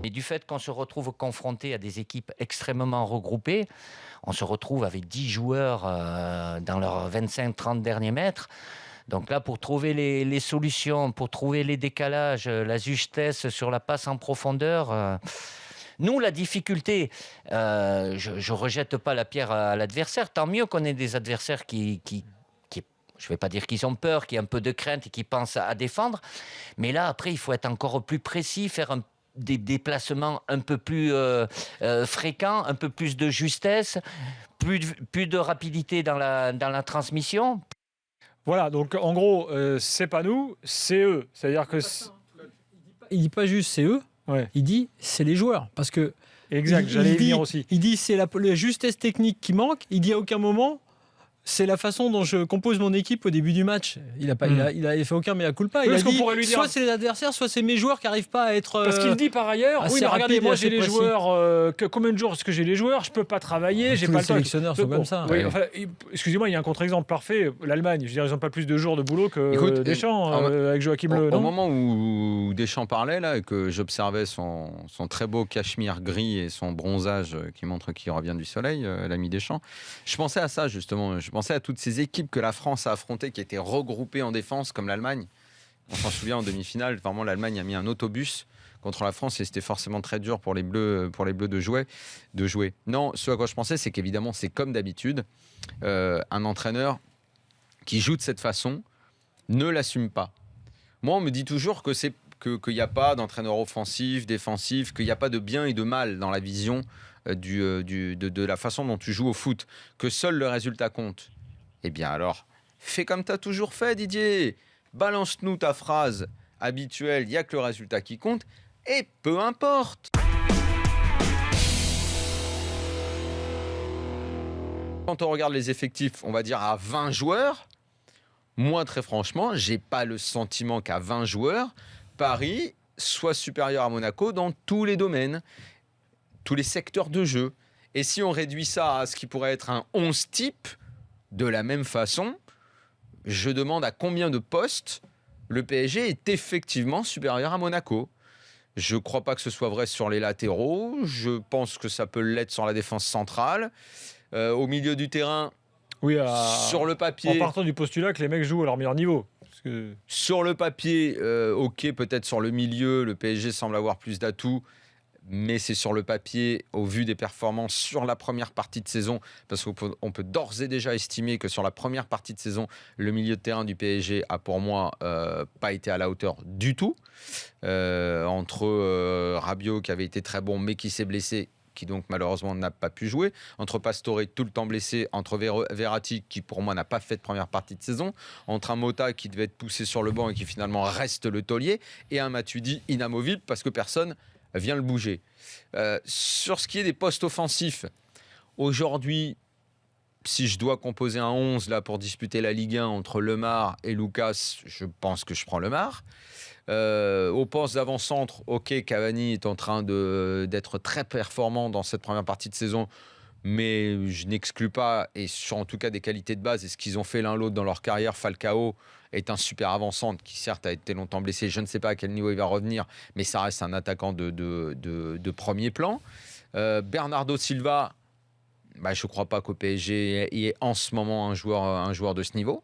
Mais du fait qu'on se retrouve confronté à des équipes extrêmement regroupées, on se retrouve avec 10 joueurs dans leurs 25-30 derniers mètres. Donc là, pour trouver les solutions, pour trouver les décalages, la justesse sur la passe en profondeur, nous, la difficulté, je ne rejette pas la pierre à l'adversaire. Tant mieux qu'on ait des adversaires je ne vais pas dire qu'ils ont peur, qui ont un peu de crainte et qui pensent à défendre. Mais là, après, il faut être encore plus précis, faire des déplacements un peu plus fréquents, un peu plus de justesse, plus de rapidité dans la transmission. Voilà, donc en gros, c'est pas nous, c'est eux. C'est-à-dire que... Il dit pas juste c'est eux, Ouais. il dit c'est les joueurs. Parce que Exact, j'allais y venir aussi. il dit c'est la justesse technique qui manque. Il dit à aucun moment c'est la façon dont je compose mon équipe au début du match. Il a fait aucun mea culpa. Il a dit pourrait lui dire... soit c'est les adversaires, soit c'est mes joueurs qui n'arrivent pas à être. Parce qu'il dit par ailleurs, oui, mais regardez, moi j'ai les joueurs. Combien de jours est-ce que j'ai les joueurs? Je peux pas travailler, j'ai pas le temps. Les sélectionneurs sont comme ça. Oui, enfin, excusez-moi, il y a un contre-exemple parfait. L'Allemagne, je veux dire, ils n'ont pas plus de jours de boulot que Deschamps avec Joachim Löw. Au moment où Deschamps parlait là, et que j'observais son très beau cachemire gris et son bronzage qui montre qu'il revient du soleil, l'ami Deschamps, je pensais à ça justement. Je pensais à toutes ces équipes que la France a affrontées qui étaient regroupées en défense comme l'Allemagne. On s'en souvient en demi-finale, vraiment l'Allemagne a mis un autobus contre la France et c'était forcément très dur pour les Bleus de jouer. Non, ce à quoi je pensais, c'est qu'évidemment c'est comme d'habitude, un entraîneur qui joue de cette façon ne l'assume pas. Moi on me dit toujours que qu'il n'y a pas d'entraîneur offensif, défensif, qu'il n'y a pas de bien et de mal dans la vision de la façon dont tu joues au foot, que seul le résultat compte. Eh bien alors, fais comme tu as toujours fait, Didier. Balance-nous ta phrase habituelle, il n'y a que le résultat qui compte, et peu importe. Quand on regarde les effectifs, on va dire à 20 joueurs, moi très franchement, j'ai pas le sentiment qu'à 20 joueurs, Paris soit supérieur à Monaco dans tous les domaines, tous les secteurs de jeu. Et si on réduit ça à ce qui pourrait être un 11 type, de la même façon, je demande à combien de postes le PSG est effectivement supérieur à Monaco. Je ne crois pas que ce soit vrai sur les latéraux. Je pense que ça peut l'être sur la défense centrale. Au milieu du terrain, sur le papier... En partant du postulat que les mecs jouent à leur meilleur niveau. Sur le papier, ok, peut-être sur le milieu, le PSG semble avoir plus d'atouts. Mais c'est sur le papier, au vu des performances sur la première partie de saison, parce qu'on peut d'ores et déjà estimer que sur la première partie de saison, le milieu de terrain du PSG a pour moi pas été à la hauteur du tout. Entre Rabiot qui avait été très bon mais qui s'est blessé, qui donc malheureusement n'a pas pu jouer, entre Pastore tout le temps blessé, entre Verratti qui pour moi n'a pas fait de première partie de saison, entre un Mota qui devait être poussé sur le banc et qui finalement reste le taulier, et un Matuidi inamovible parce que personne vient le bouger. Sur ce qui est des postes offensifs, aujourd'hui, si je dois composer un 11 là, pour disputer la Ligue 1 entre Lemar et Lucas, je pense que je prends Lemar. Au poste d'avant-centre, ok, Cavani est en train d'être très performant dans cette première partie de saison, mais je n'exclus pas, et sur en tout cas des qualités de base, et ce qu'ils ont fait l'un l'autre dans leur carrière, Falcao est un super avant-centre qui certes a été longtemps blessé, je ne sais pas à quel niveau il va revenir, mais ça reste un attaquant de premier plan. Bernardo Silva, je ne crois pas qu'au PSG il y ait en ce moment un joueur de ce niveau.